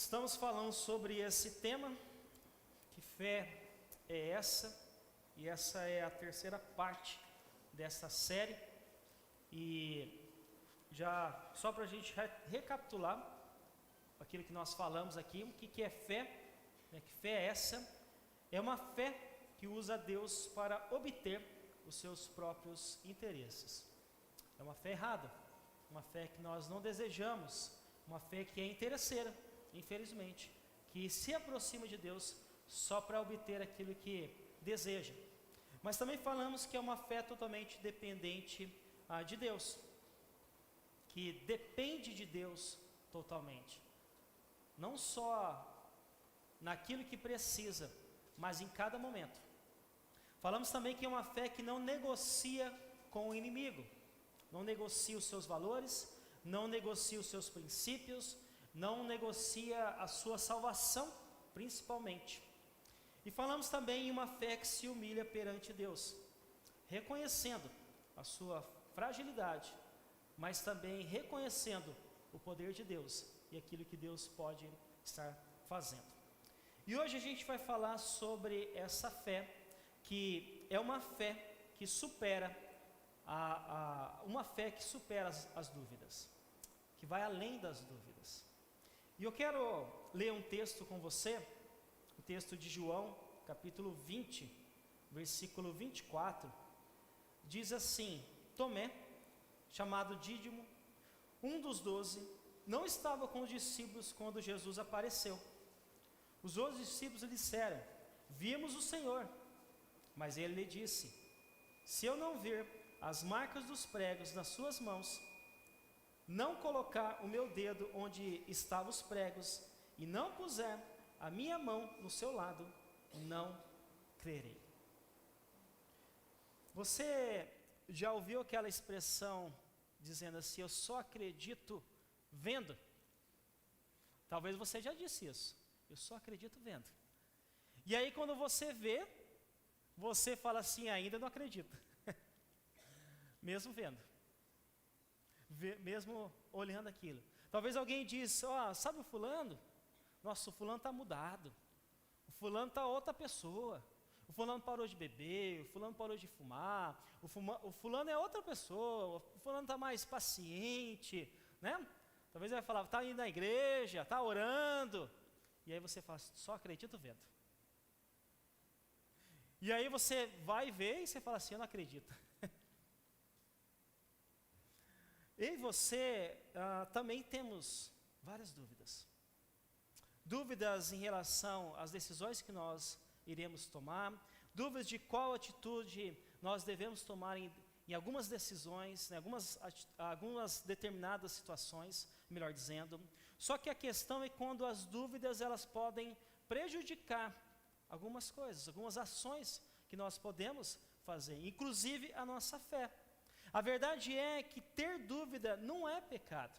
Estamos falando sobre esse tema, que fé é essa, e essa é a terceira parte dessa série. E já só para a gente recapitular aquilo que nós falamos aqui, o que é fé, né? Que fé é essa? É uma fé que usa Deus para obter os seus próprios interesses. É uma fé errada, uma fé que nós não desejamos, uma fé que é interesseira, infelizmente, que se aproxima de Deus só para obter aquilo que deseja. Mas também falamos que é uma fé totalmente dependente de Deus, que depende de Deus totalmente, não só naquilo que precisa, mas em cada momento. Falamos também que é uma fé que não negocia com o inimigo, não negocia os seus valores, não negocia os seus princípios, não negocia a sua salvação, principalmente. E falamos também em uma fé que se humilha perante Deus, reconhecendo a sua fragilidade, mas também reconhecendo o poder de Deus e aquilo que Deus pode estar fazendo. E hoje a gente vai falar sobre essa fé, que é uma fé que supera uma fé que supera as dúvidas, que vai além das dúvidas. E eu quero ler um texto com você, o texto de João, capítulo 20, versículo 24, diz assim: Tomé, chamado Dídimo, um dos 12, não estava com os discípulos quando Jesus apareceu. Os outros discípulos lhe disseram: Vimos o Senhor. Mas ele lhe disse: Se eu não ver as marcas dos pregos nas suas mãos, não colocar o meu dedo onde estavam os pregos, e não puser a minha mão no seu lado, não crerei. Você já ouviu aquela expressão dizendo assim: eu só acredito vendo? Talvez você já disse isso: eu só acredito vendo. E aí quando você vê, você fala assim: ainda não acredito. Mesmo vendo, mesmo olhando aquilo. Talvez alguém disse: sabe o fulano? Nossa, o fulano está mudado, o fulano está outra pessoa, o fulano parou de beber, o fulano parou de fumar, o fulano é outra pessoa, o fulano está mais paciente, né? Talvez ele vai falar: está indo na igreja, está orando. E aí você fala: só acredito vendo. E aí você vai ver e você fala assim: eu não acredito. Eu e você também temos várias dúvidas. Dúvidas em relação às decisões que nós iremos tomar, dúvidas de qual atitude nós devemos tomar em algumas decisões, né, algumas determinadas situações, melhor dizendo. Só que a questão é quando as dúvidas elas podem prejudicar algumas coisas, algumas ações que nós podemos fazer, inclusive a nossa fé. A verdade é que ter dúvida não é pecado,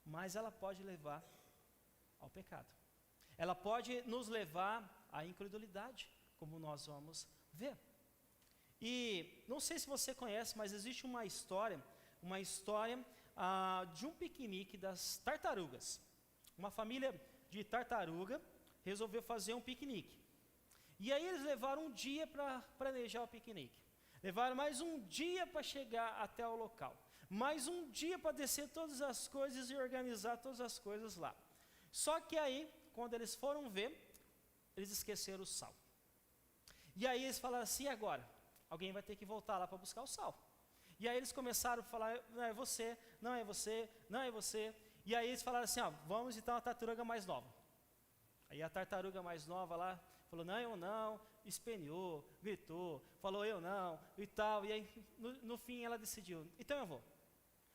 mas ela pode levar ao pecado. Ela pode nos levar à incredulidade, como nós vamos ver. E não sei se você conhece, mas existe uma história de um piquenique das tartarugas. Uma família de tartaruga resolveu fazer um piquenique. E aí eles levaram um dia para planejar o piquenique. Levaram mais um dia para chegar até o local. Mais um dia para descer todas as coisas e organizar todas as coisas lá. Só que aí, quando eles foram ver, eles esqueceram o sal. E aí eles falaram assim: e agora? Alguém vai ter que voltar lá para buscar o sal. E aí eles começaram a falar: não é você, não é você, não é você. E aí eles falaram assim: vamos então a tartaruga mais nova. Aí a tartaruga mais nova lá falou: não, eu não, esperneou, gritou, falou eu não e tal. E aí no fim ela decidiu: então eu vou.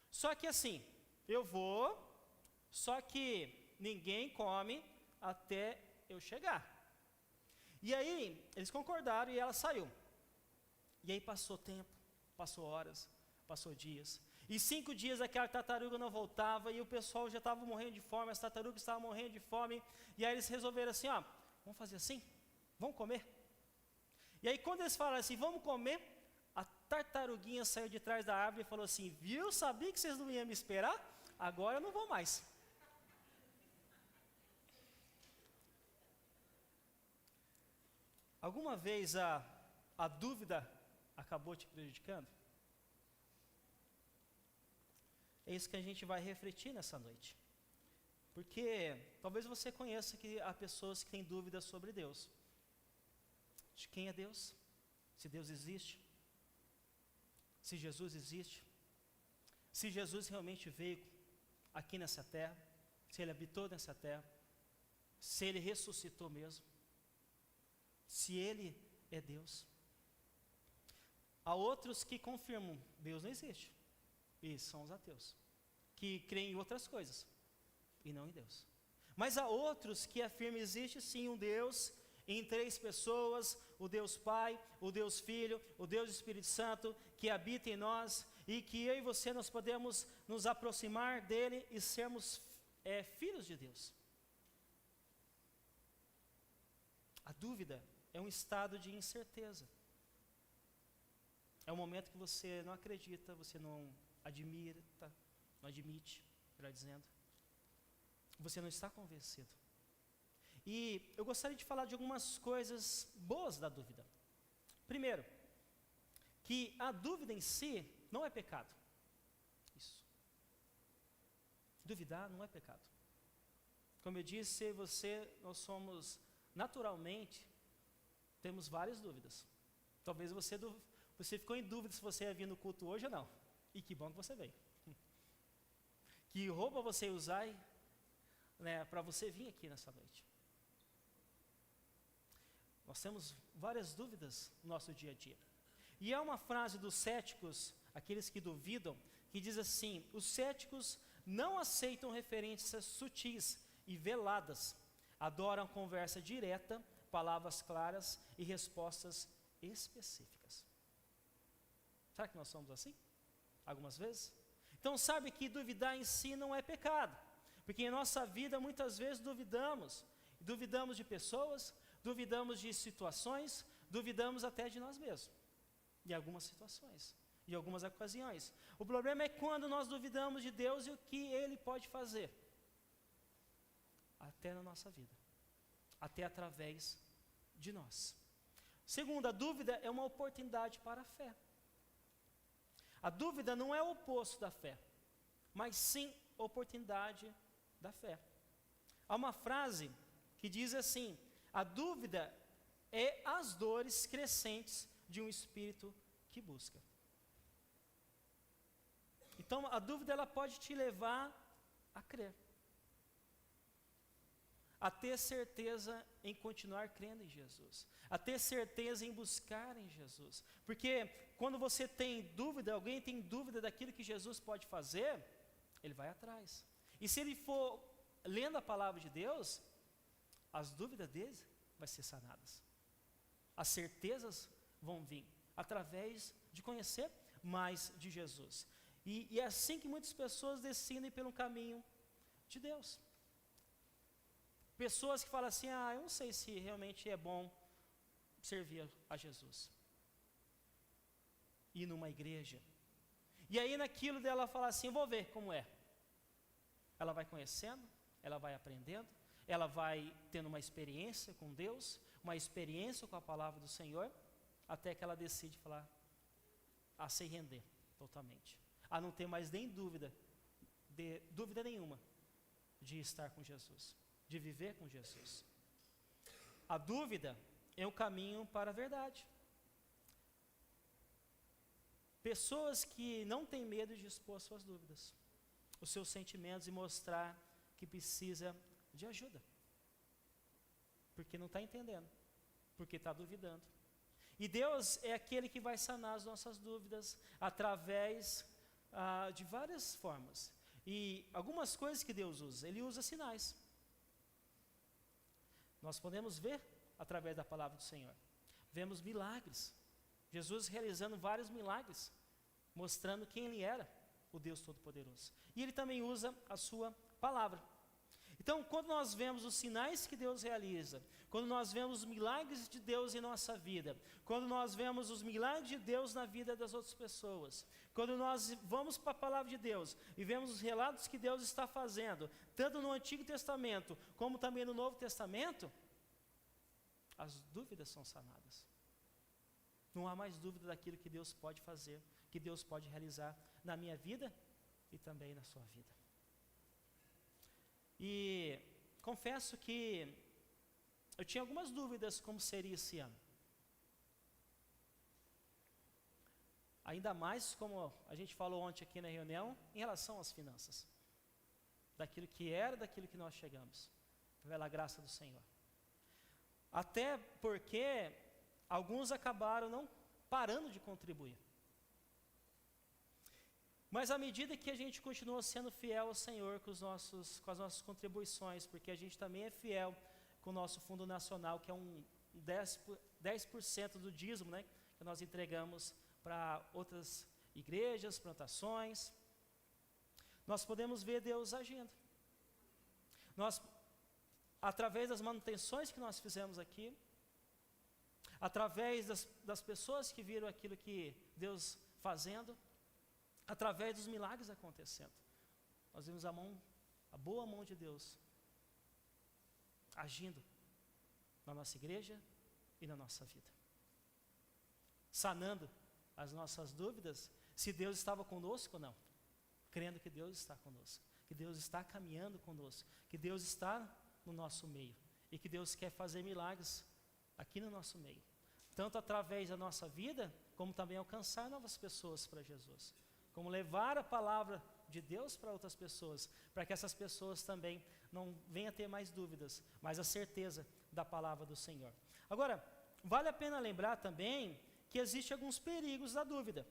Só que assim, eu vou, só que ninguém come até eu chegar. E aí eles concordaram e ela saiu. E aí passou tempo, passou horas, passou dias. E 5 dias aquela tartaruga não voltava e o pessoal já estava morrendo de fome, as tartarugas estavam morrendo de fome. E aí eles resolveram assim: vamos fazer assim? Vamos comer? E aí quando eles falaram assim: vamos comer, a tartaruguinha saiu de trás da árvore e falou assim: viu, sabia que vocês não iam me esperar? Agora eu não vou mais. Alguma vez a dúvida acabou te prejudicando? É isso que a gente vai refletir nessa noite. Porque talvez você conheça que há pessoas que têm dúvidas sobre Deus. De quem é Deus? Se Deus existe? Se Jesus existe? Se Jesus realmente veio aqui nessa terra? Se Ele habitou nessa terra? Se Ele ressuscitou mesmo? Se Ele é Deus? Há outros que confirmam, Deus não existe. E são os ateus, que creem em outras coisas, e não em Deus. Mas há outros que afirmam, existe sim um Deus, em 3 pessoas, o Deus Pai, o Deus Filho, o Deus Espírito Santo, que habita em nós, e que eu e você nós podemos nos aproximar dele e sermos filhos de Deus. A dúvida é um estado de incerteza. É um momento que você não acredita, você não admira, não admite, melhor dizendo. Você não está convencido. E eu gostaria de falar de algumas coisas boas da dúvida. Primeiro, que a dúvida em si não é pecado. Isso. Duvidar não é pecado. Como eu disse, nós somos naturalmente, temos várias dúvidas. Talvez você ficou em dúvida se você ia vir no culto hoje ou não. E que bom que você veio. Que roupa você ia usar para você vir aqui nessa noite. Nós temos várias dúvidas no nosso dia a dia. E há uma frase dos céticos, aqueles que duvidam, que diz assim: os céticos não aceitam referências sutis e veladas, adoram conversa direta, palavras claras e respostas específicas. Será que nós somos assim? Algumas vezes? Então sabe que duvidar em si não é pecado, porque em nossa vida muitas vezes duvidamos de pessoas, duvidamos de situações, duvidamos até de nós mesmos, em algumas situações, em algumas ocasiões. O problema é quando nós duvidamos de Deus e o que Ele pode fazer, até na nossa vida, até através de nós. Segundo, a dúvida é uma oportunidade para a fé. A dúvida não é o oposto da fé, mas sim oportunidade da fé. Há uma frase que diz assim: a dúvida é as dores crescentes de um espírito que busca. Então a dúvida ela pode te levar a crer, a ter certeza em continuar crendo em Jesus, a ter certeza em buscar em Jesus. Porque quando você tem dúvida, alguém tem dúvida daquilo que Jesus pode fazer, ele vai atrás. E se ele for lendo a palavra de Deus, as dúvidas dele vão ser sanadas. As certezas vão vir através de conhecer mais de Jesus. E é assim que muitas pessoas decidem pelo caminho de Deus. Pessoas que falam assim: eu não sei se realmente é bom servir a Jesus, ir numa igreja. E aí naquilo dela falar assim: vou ver como é. Ela vai conhecendo, ela vai aprendendo, ela vai tendo uma experiência com Deus, uma experiência com a palavra do Senhor, até que ela decide falar, a se render totalmente, a não ter mais nem dúvida nenhuma de estar com Jesus, de viver com Jesus. A dúvida é um caminho para a verdade. Pessoas que não têm medo de expor suas dúvidas, os seus sentimentos, e mostrar que precisa de ajuda, porque não está entendendo, porque está duvidando. E Deus é aquele que vai sanar as nossas dúvidas através de várias formas. E algumas coisas que Deus usa, Ele usa sinais. Nós podemos ver através da palavra do Senhor. Vemos milagres. Jesus realizando vários milagres, mostrando quem Ele era, o Deus Todo-Poderoso. E Ele também usa a sua palavra. Então, quando nós vemos os sinais que Deus realiza, quando nós vemos os milagres de Deus em nossa vida, quando nós vemos os milagres de Deus na vida das outras pessoas, quando nós vamos para a palavra de Deus e vemos os relatos que Deus está fazendo, tanto no Antigo Testamento como também no Novo Testamento, as dúvidas são sanadas. Não há mais dúvida daquilo que Deus pode fazer, que Deus pode realizar na minha vida e também na sua vida. E confesso que eu tinha algumas dúvidas como seria esse ano. Ainda mais, como a gente falou ontem aqui na reunião, em relação às finanças. Daquilo que era, daquilo que nós chegamos. Pela graça do Senhor. Até porque alguns acabaram não parando de contribuir. Mas à medida que a gente continua sendo fiel ao Senhor com as nossas contribuições, porque a gente também é fiel com o nosso fundo nacional, que é um 10% do dízimo, né, que nós entregamos para outras igrejas, plantações, nós podemos ver Deus agindo. Nós, através das manutenções que nós fizemos aqui, através das pessoas que viram aquilo que Deus fazendo, através dos milagres acontecendo, nós vimos a boa mão de Deus agindo na nossa igreja e na nossa vida, sanando as nossas dúvidas, se Deus estava conosco ou não, crendo que Deus está conosco, que Deus está caminhando conosco, que Deus está no nosso meio, e que Deus quer fazer milagres aqui no nosso meio, tanto através da nossa vida, como também alcançar novas pessoas para Jesus, como levar a palavra de Deus para outras pessoas, para que essas pessoas também não venham a ter mais dúvidas, mas a certeza da palavra do Senhor. Agora, vale a pena lembrar também que existem alguns perigos da dúvida.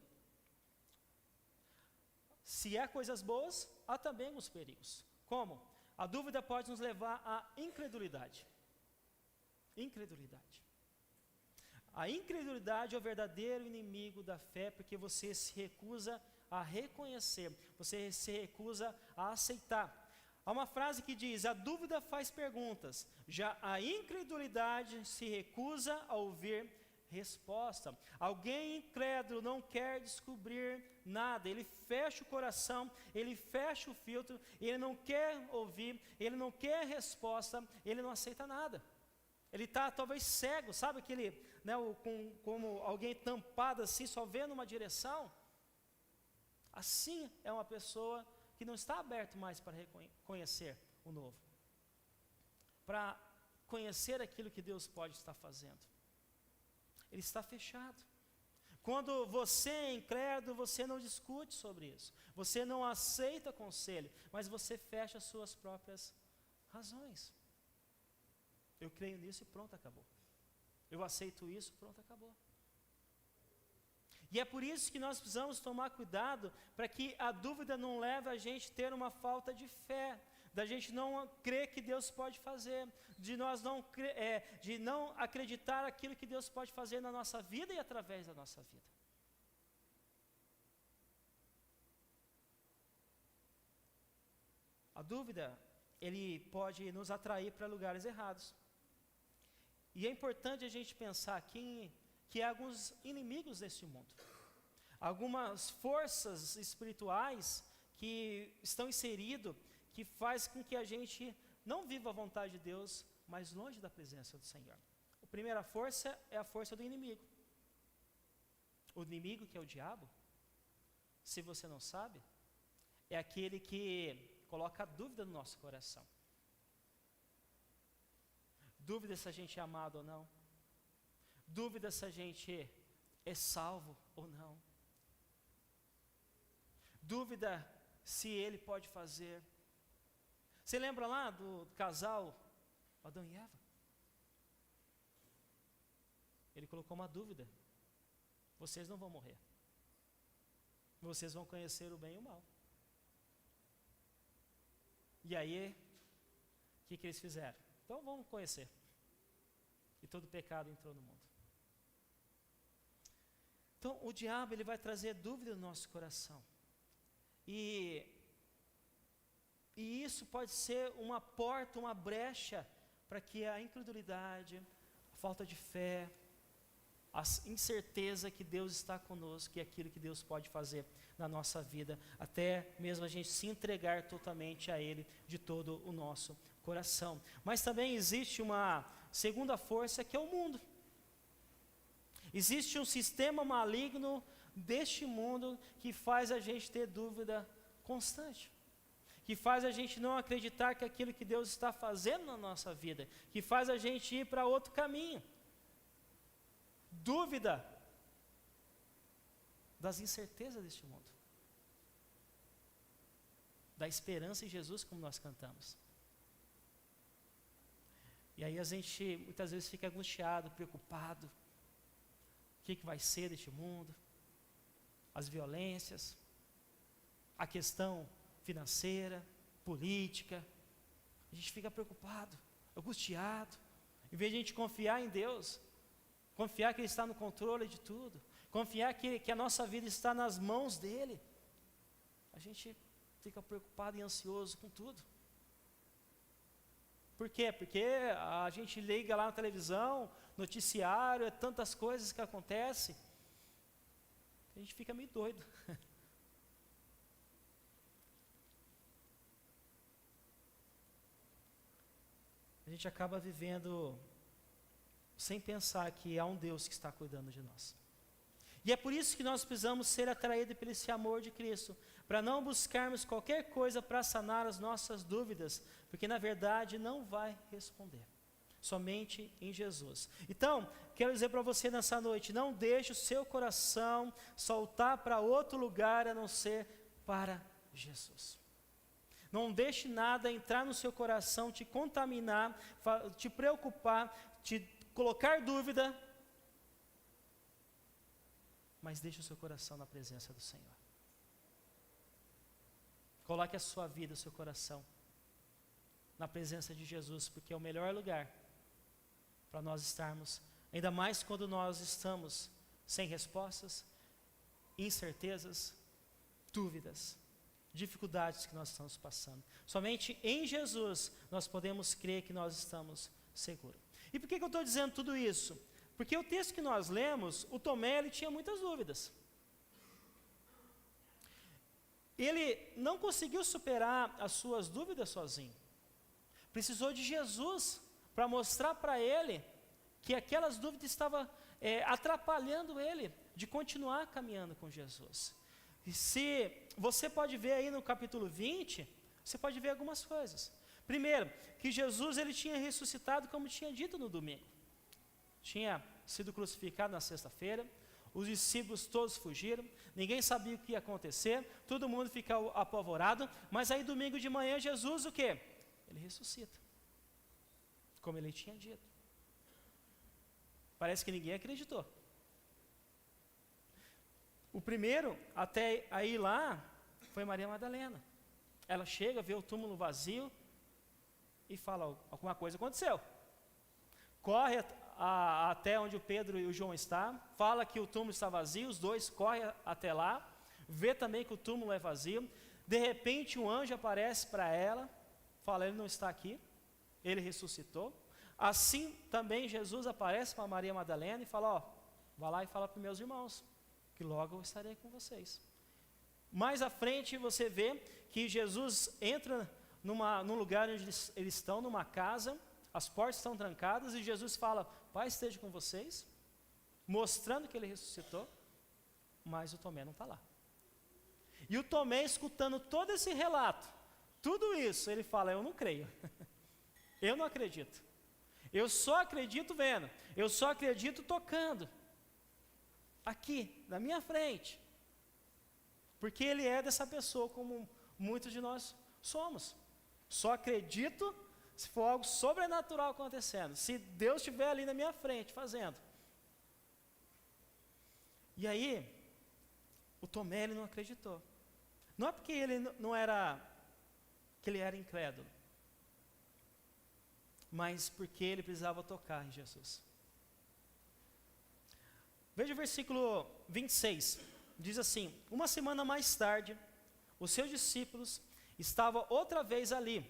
Se é coisas boas, há também alguns perigos. Como? A dúvida pode nos levar à incredulidade. Incredulidade. A incredulidade é o verdadeiro inimigo da fé, porque você se recusa a reconhecer, você se recusa a aceitar. Há uma frase que diz: a dúvida faz perguntas, já a incredulidade se recusa a ouvir resposta. Alguém incrédulo não quer descobrir nada, ele fecha o coração, ele fecha o filtro, ele não quer ouvir, ele não quer resposta, ele não aceita nada. Ele está talvez cego, sabe aquele, né, como alguém tampado assim, só vendo uma direção? Assim é uma pessoa que não está aberto mais para reconhecer o novo, para conhecer aquilo que Deus pode estar fazendo. Ele está fechado. Quando você é incrédulo, você não discute sobre isso, você não aceita conselho, mas você fecha as suas próprias razões. Eu creio nisso e pronto, acabou. Eu aceito isso, pronto, acabou. E é por isso que nós precisamos tomar cuidado para que a dúvida não leve a gente a ter uma falta de fé, da gente não crer que Deus pode fazer, de nós de não acreditar aquilo que Deus pode fazer na nossa vida e através da nossa vida. A dúvida, ele pode nos atrair para lugares errados. E é importante a gente pensar aqui que há alguns inimigos deste mundo, algumas forças espirituais que estão inseridas, que faz com que a gente não viva a vontade de Deus, mas longe da presença do Senhor. A primeira força é a força do inimigo. O inimigo, que é o diabo, se você não sabe, é aquele que coloca a dúvida no nosso coração. Dúvida se a gente é amado ou não. Dúvida se a gente é salvo ou não. Dúvida se ele pode fazer. Você lembra lá do casal Adão e Eva? Ele colocou uma dúvida: vocês não vão morrer, vocês vão conhecer o bem e o mal. E aí, o que eles fizeram? Então vamos conhecer. E todo pecado entrou no mundo. Então o diabo, ele vai trazer dúvida no nosso coração. E isso pode ser uma porta, uma brecha, para que a incredulidade, a falta de fé, a incerteza que Deus está conosco e aquilo que Deus pode fazer na nossa vida, até mesmo a gente se entregar totalmente a Ele de todo o nosso coração. Mas também existe uma segunda força, que é o mundo. Existe um sistema maligno deste mundo que faz a gente ter dúvida constante, que faz a gente não acreditar que aquilo que Deus está fazendo na nossa vida, que faz a gente ir para outro caminho. Dúvida das incertezas deste mundo, da esperança em Jesus, como nós cantamos. E aí a gente muitas vezes fica angustiado, preocupado. O que vai ser deste mundo? As violências, a questão financeira, política. A gente fica preocupado, angustiado. Em vez de a gente confiar em Deus, confiar que Ele está no controle de tudo, confiar que a nossa vida está nas mãos dEle, a gente fica preocupado e ansioso com tudo. Por quê? Porque a gente liga lá na televisão, noticiário, é tantas coisas que acontecem, a gente fica meio doido. A gente acaba vivendo sem pensar que há um Deus que está cuidando de nós. E é por isso que nós precisamos ser atraídos por esse amor de Cristo, para não buscarmos qualquer coisa para sanar as nossas dúvidas, porque na verdade não vai responder, somente em Jesus. Então, quero dizer para você nessa noite, não deixe o seu coração saltar para outro lugar a não ser para Jesus. Não deixe nada entrar no seu coração, te contaminar, te preocupar, te colocar dúvida, mas deixe o seu coração na presença do Senhor. Coloque a sua vida, o seu coração na presença de Jesus, porque é o melhor lugar para nós estarmos, ainda mais quando nós estamos sem respostas, incertezas, dúvidas, dificuldades que nós estamos passando. Somente em Jesus nós podemos crer que nós estamos seguros. E por que eu estou dizendo tudo isso? Porque o texto que nós lemos, o Tomé, ele tinha muitas dúvidas. Ele não conseguiu superar as suas dúvidas sozinho. Precisou de Jesus para mostrar para ele que aquelas dúvidas estavam atrapalhando ele de continuar caminhando com Jesus. E se você pode ver aí no capítulo 20, você pode ver algumas coisas. Primeiro, que Jesus ele tinha ressuscitado como tinha dito no domingo. Tinha sido crucificado na sexta-feira, os discípulos todos fugiram, ninguém sabia o que ia acontecer, todo mundo ficou apavorado, mas aí domingo de manhã Jesus o quê? Ele ressuscita, como ele tinha dito. Parece que ninguém acreditou. O primeiro, até aí lá, foi Maria Madalena. Ela chega, vê o túmulo vazio e fala, alguma coisa aconteceu. Corre até onde o Pedro e o João estão, fala que o túmulo está vazio, os dois correm até lá, vê também que o túmulo é vazio. De repente um anjo aparece para ela, fala, ele não está aqui, ele ressuscitou. Assim também Jesus aparece para Maria Madalena e fala, vá lá e fala para os meus irmãos, que logo eu estarei com vocês. Mais à frente você vê que Jesus entra num lugar onde eles estão, numa casa, as portas estão trancadas e Jesus fala, Pai esteja com vocês, mostrando que ele ressuscitou, mas o Tomé não está lá. E o Tomé, escutando todo esse relato, tudo isso, ele fala, eu não creio, eu não acredito, eu só acredito vendo, eu só acredito tocando, aqui, na minha frente, porque ele é dessa pessoa como muitos de nós somos. Só acredito se for algo sobrenatural acontecendo, se Deus estiver ali na minha frente fazendo. E aí, o Tomé ele não acreditou. Não é porque ele não era, que ele era incrédulo, mas porque ele precisava tocar em Jesus. Veja o versículo 26, diz assim, uma semana mais tarde, os seus discípulos estavam outra vez ali,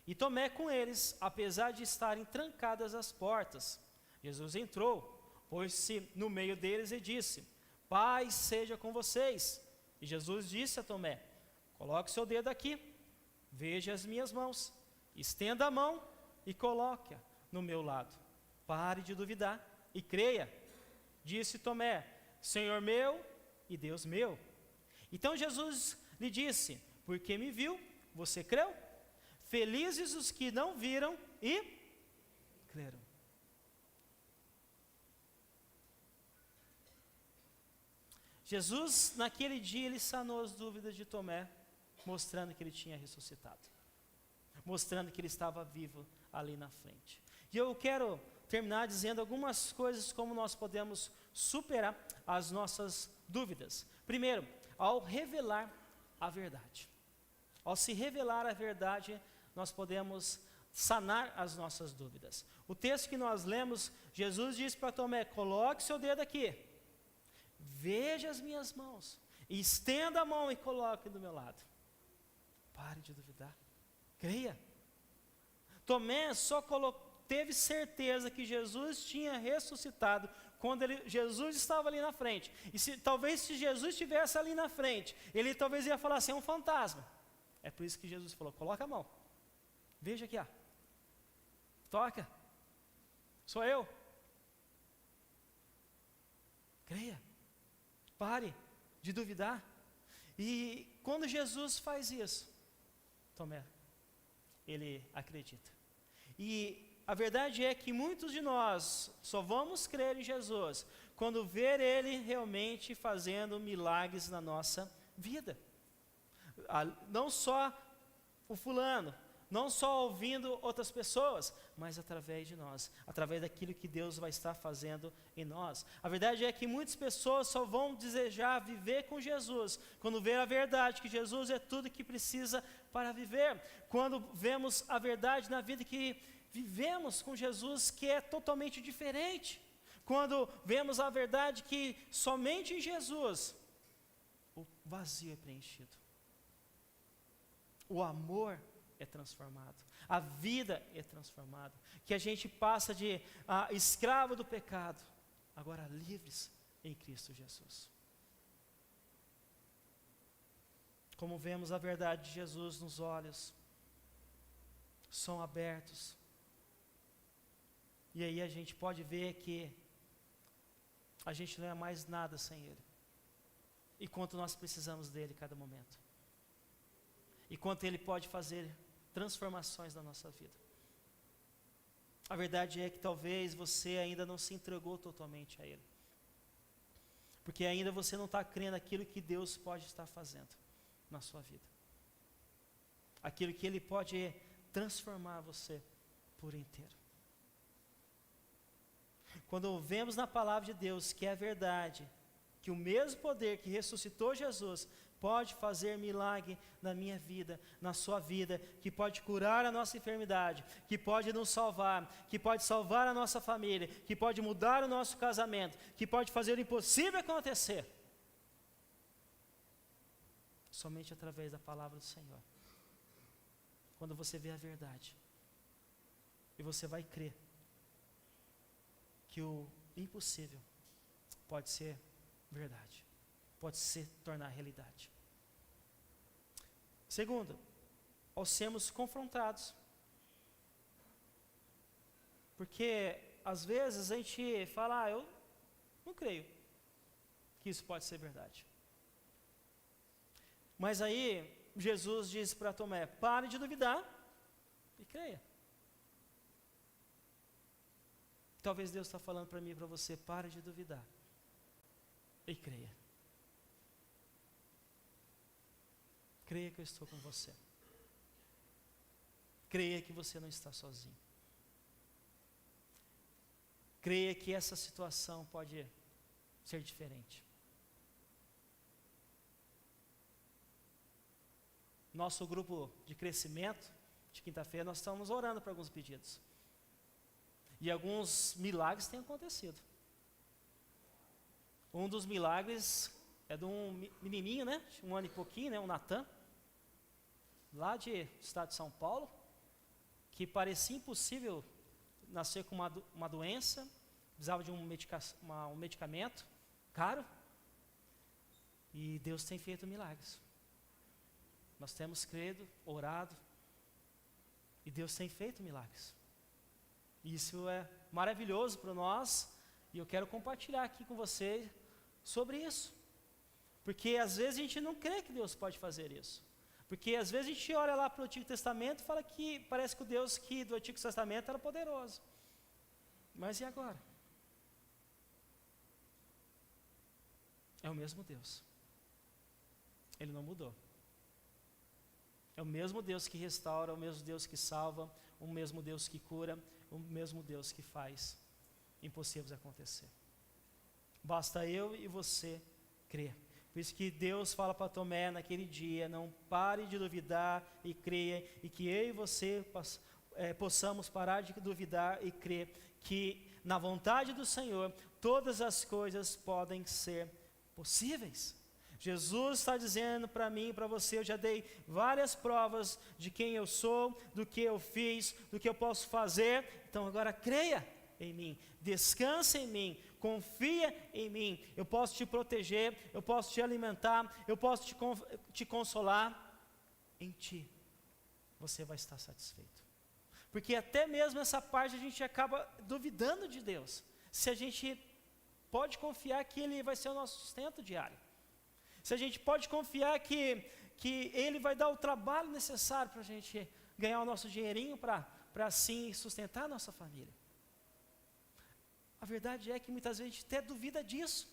e Tomé com eles, apesar de estarem trancadas as portas. Jesus entrou, pôs-se no meio deles e disse, paz seja com vocês. E Jesus disse a Tomé, coloque seu dedo aqui, veja as minhas mãos, estenda a mão e coloque-a no meu lado. Pare de duvidar e creia. Disse Tomé: Senhor meu e Deus meu. Então Jesus lhe disse: porque me viu, você creu? Felizes os que não viram e creram. Jesus, naquele dia, ele sanou as dúvidas de Tomé, mostrando que ele tinha ressuscitado, mostrando que ele estava vivo ali na frente. E eu quero terminar dizendo algumas coisas como nós podemos superar as nossas dúvidas. Primeiro, ao revelar a verdade. Ao se revelar a verdade, nós podemos sanar as nossas dúvidas. O texto que nós lemos, Jesus disse para Tomé: coloque seu dedo aqui, veja as minhas mãos, e estenda a mão e coloque do meu lado. Pare de duvidar, creia. Tomé só teve certeza que Jesus tinha ressuscitado quando Jesus estava ali na frente. E talvez se Jesus estivesse ali na frente, ele talvez ia falar assim: é um fantasma. É por isso que Jesus falou: coloca a mão, veja aqui, ó. Toca, sou eu. Creia, pare de duvidar. E quando Jesus faz isso, Tomé, ele acredita. E a verdade é que muitos de nós só vamos crer em Jesus quando ver Ele realmente fazendo milagres na nossa vida. Não só o fulano, não só ouvindo outras pessoas, mas através de nós, através daquilo que Deus vai estar fazendo em nós. A verdade é que muitas pessoas só vão desejar viver com Jesus quando ver a verdade, que Jesus é tudo que precisa para viver. Quando vemos a verdade na vida que vivemos com Jesus, que é totalmente diferente. Quando vemos a verdade que somente em Jesus o vazio é preenchido, o amor é transformado, a vida é transformada, que a gente passa de escravo do pecado, agora livres em Cristo Jesus. Como vemos a verdade de Jesus nos olhos, são abertos, e aí a gente pode ver que a gente não é mais nada sem Ele, e quanto nós precisamos dEle cada momento, e quanto Ele pode fazer transformações na nossa vida. A verdade é que talvez você ainda não se entregou totalmente a Ele, porque ainda você não está crendo naquilo que Deus pode estar fazendo na sua vida, aquilo que Ele pode transformar você por inteiro. Quando vemos na palavra de Deus que é verdade, que o mesmo poder que ressuscitou Jesus pode fazer milagre na minha vida, na sua vida, que pode curar a nossa enfermidade, que pode nos salvar, que pode salvar a nossa família, que pode mudar o nosso casamento, que pode fazer o impossível acontecer, somente através da palavra do Senhor. Quando você vê a verdade, e você vai crer que o impossível pode ser verdade, pode se tornar realidade. Segundo, ao sermos confrontados, porque às vezes a gente fala: eu não creio que isso pode ser verdade. Mas aí Jesus diz para Tomé: pare de duvidar e creia. Talvez Deus está falando para mim e para você: pare de duvidar e creia. Creia que eu estou com você. Creia que você não está sozinho. Creia que essa situação pode ser diferente. Nosso grupo de crescimento de quinta-feira, nós estamos orando para alguns pedidos. E alguns milagres têm acontecido. Um dos milagres é de um menininho, né? 1 ano e pouquinho, né? O Natan, lá do estado de São Paulo, que parecia impossível nascer com uma doença, precisava de um medicamento caro, e Deus tem feito milagres. Nós temos crido, orado, e Deus tem feito milagres. Isso é maravilhoso para nós, e eu quero compartilhar aqui com vocês sobre isso. Porque às vezes a gente não crê que Deus pode fazer isso. Porque às vezes a gente olha lá para o Antigo Testamento e fala que parece que o Deus do Antigo Testamento era poderoso. Mas e agora? É o mesmo Deus. Ele não mudou. É o mesmo Deus que restaura, o mesmo Deus que salva, o mesmo Deus que cura, o mesmo Deus que faz impossíveis acontecer. Basta eu e você crer. Por isso que Deus fala para Tomé naquele dia: não pare de duvidar e creia, e que eu e você possamos parar de duvidar e crer que na vontade do Senhor todas as coisas podem ser possíveis. Jesus está dizendo para mim e para você: eu já dei várias provas de quem eu sou, do que eu fiz, do que eu posso fazer, então agora creia em mim, descansa em mim, confia em mim. Eu posso te proteger, eu posso te alimentar, eu posso te consolar. Em ti você vai estar satisfeito. Porque até mesmo essa parte a gente acaba duvidando de Deus, se a gente pode confiar que Ele vai ser o nosso sustento diário, se a gente pode confiar que Ele vai dar o trabalho necessário para a gente ganhar o nosso dinheirinho para assim sustentar a nossa família. A verdade é que muitas vezes a gente até duvida disso.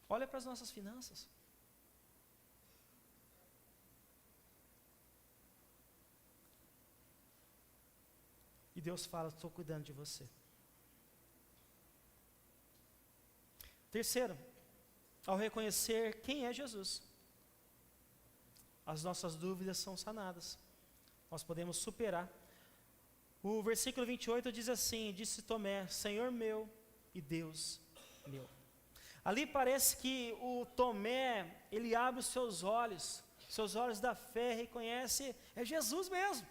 Olha para as nossas finanças. E Deus fala: estou cuidando de você. Terceiro, ao reconhecer quem é Jesus, as nossas dúvidas são sanadas. Nós podemos superar. O versículo 28 diz assim: disse Tomé, Senhor meu e Deus meu. Ali parece que o Tomé, ele abre os seus olhos da fé, reconhece, é Jesus mesmo.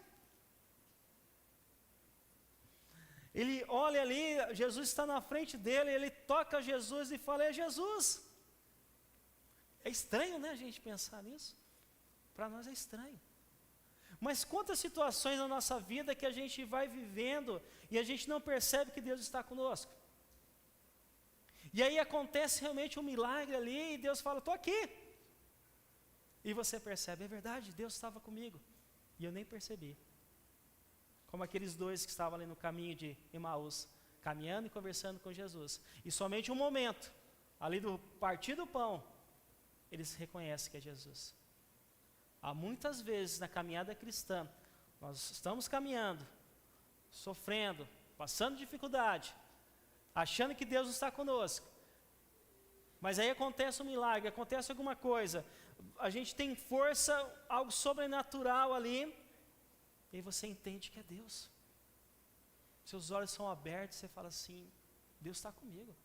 Ele olha ali, Jesus está na frente dele, ele toca Jesus e fala: é Jesus. É estranho, né, a gente pensar nisso? Para nós é estranho. Mas quantas situações na nossa vida que a gente vai vivendo e a gente não percebe que Deus está conosco. E aí acontece realmente um milagre ali e Deus fala: estou aqui. E você percebe: é verdade, Deus estava comigo. E eu nem percebi. Como aqueles dois que estavam ali no caminho de Emaús, caminhando e conversando com Jesus. E somente um momento, ali do partir do pão, eles reconhecem que é Jesus. Há muitas vezes na caminhada cristã, nós estamos caminhando, sofrendo, passando dificuldade, achando que Deus não está conosco. Mas aí acontece um milagre, acontece alguma coisa, a gente tem força, algo sobrenatural ali, e aí você entende que é Deus. Seus olhos são abertos, você fala assim: Deus está comigo.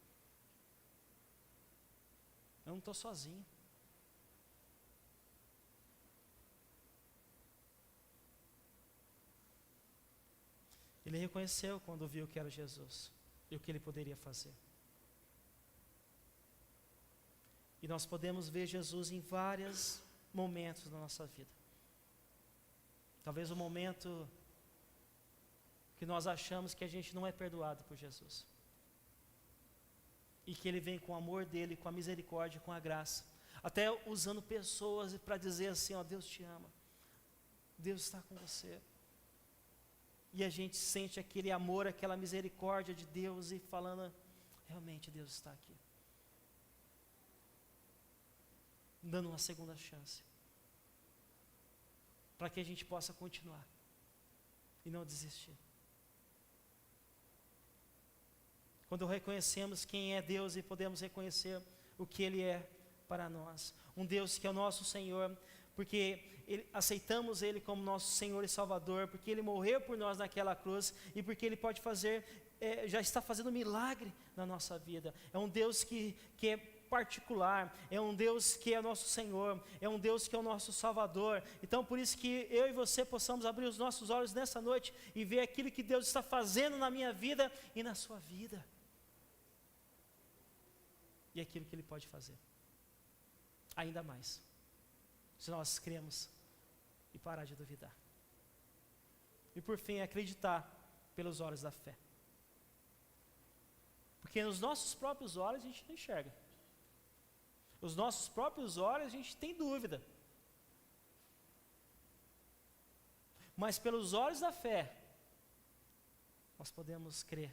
Eu não estou sozinho. Ele reconheceu quando viu que era Jesus e o que ele poderia fazer. E nós podemos ver Jesus em vários momentos da nossa vida. Talvez o momento que nós achamos que a gente não é perdoado por Jesus. E que Ele vem com o amor dEle, com a misericórdia, com a graça. Até usando pessoas para dizer assim: ó, Deus te ama. Deus está com você. E a gente sente aquele amor, aquela misericórdia de Deus e falando: realmente Deus está aqui. Dando uma segunda chance. Para que a gente possa continuar. E não desistir. Quando reconhecemos quem é Deus e podemos reconhecer o que Ele é para nós. Um Deus que é o nosso Senhor, porque aceitamos Ele como nosso Senhor e Salvador, porque Ele morreu por nós naquela cruz e porque Ele pode fazer, já está fazendo um milagre na nossa vida. É um Deus que é particular, é um Deus que é nosso Senhor, é um Deus que é o nosso Salvador. Então por isso que eu e você possamos abrir os nossos olhos nessa noite e ver aquilo que Deus está fazendo na minha vida e na sua vida. E aquilo que Ele pode fazer. Ainda mais. Se nós cremos e parar de duvidar. E por fim, acreditar pelos olhos da fé. Porque nos nossos próprios olhos a gente não enxerga. Os nossos próprios olhos a gente tem dúvida. Mas pelos olhos da fé, nós podemos crer,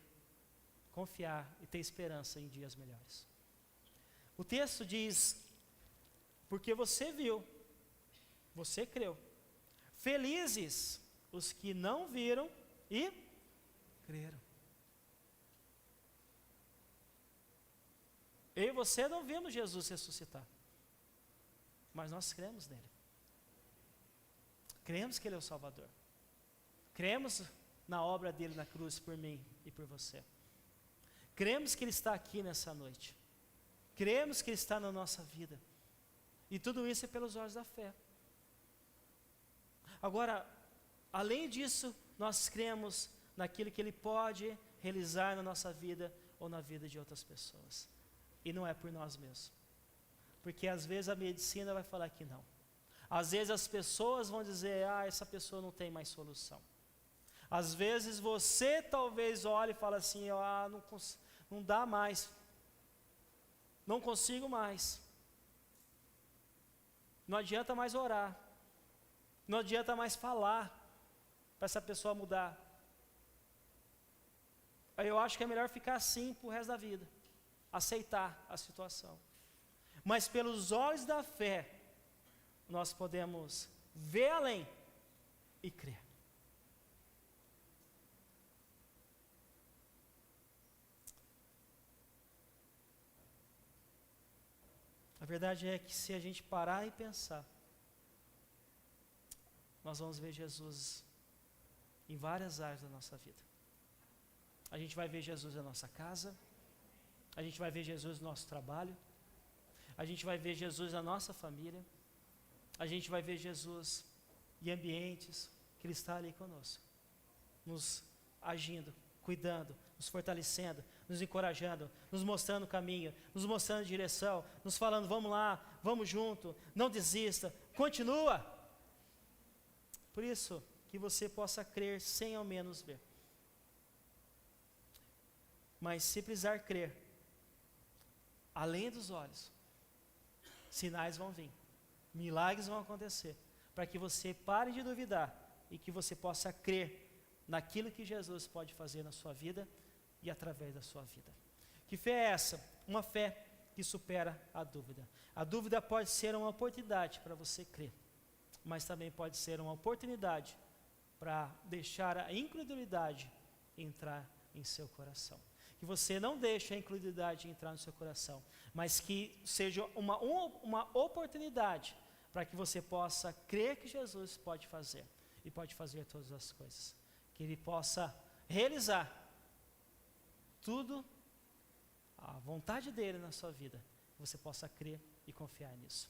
confiar e ter esperança em dias melhores. O texto diz, porque você viu, você creu. Felizes os que não viram e creram. Eu e você não vimos Jesus ressuscitar, mas nós cremos nele. Cremos que ele é o Salvador. Cremos na obra dele na cruz por mim e por você. Cremos que ele está aqui nessa noite. Cremos que ele está na nossa vida. E tudo isso é pelos olhos da fé. Agora, além disso, nós cremos naquilo que ele pode realizar na nossa vida ou na vida de outras pessoas. E não é por nós mesmos. Porque às vezes a medicina vai falar que não. Às vezes as pessoas vão dizer, essa pessoa não tem mais solução. Às vezes você talvez olhe e fale assim, não dá mais. Não consigo mais. Não adianta mais orar. Não adianta mais falar para essa pessoa mudar. Aí eu acho que é melhor ficar assim pro resto da vida. Aceitar a situação. Mas pelos olhos da fé, nós podemos ver além e crer. A verdade é que se a gente parar e pensar, nós vamos ver Jesus em várias áreas da nossa vida. A gente vai ver Jesus na nossa casa, a gente vai ver Jesus no nosso trabalho, a gente vai ver Jesus na nossa família, a gente vai ver Jesus em ambientes que ele está ali conosco, nos agindo, cuidando, nos fortalecendo, nos encorajando, nos mostrando o caminho, nos mostrando a direção, nos falando, vamos lá, vamos junto, não desista, continua. Por isso, que você possa crer sem ao menos ver. Mas se precisar crer, além dos olhos, sinais vão vir, milagres vão acontecer, para que você pare de duvidar e que você possa crer naquilo que Jesus pode fazer na sua vida e através da sua vida. Que fé é essa? Uma fé que supera a dúvida. A dúvida pode ser uma oportunidade para você crer, mas também pode ser uma oportunidade para deixar a incredulidade entrar em seu coração. Que você não deixe a incredulidade entrar no seu coração, mas que seja uma oportunidade para que você possa crer que Jesus pode fazer, e pode fazer todas as coisas. Que Ele possa realizar tudo, a vontade dEle na sua vida, que você possa crer e confiar nisso.